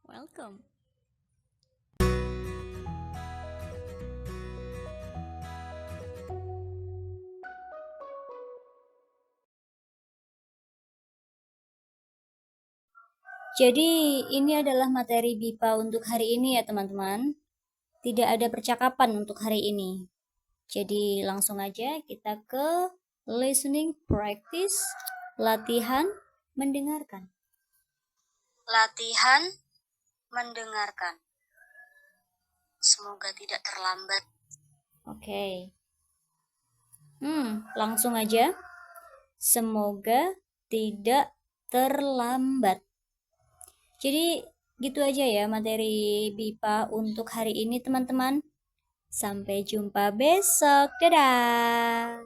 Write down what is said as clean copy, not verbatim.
Welcome. Jadi ini adalah materi BIPA untuk hari ini ya teman-teman. Tidak ada percakapan untuk hari ini. Jadi langsung aja kita ke listening practice, latihan mendengarkan. Latihan mendengarkan. Semoga tidak terlambat. Oke. Langsung aja. Semoga tidak terlambat. Jadi gitu aja ya materi BIPA untuk hari ini teman-teman. Sampai jumpa besok. Dadah.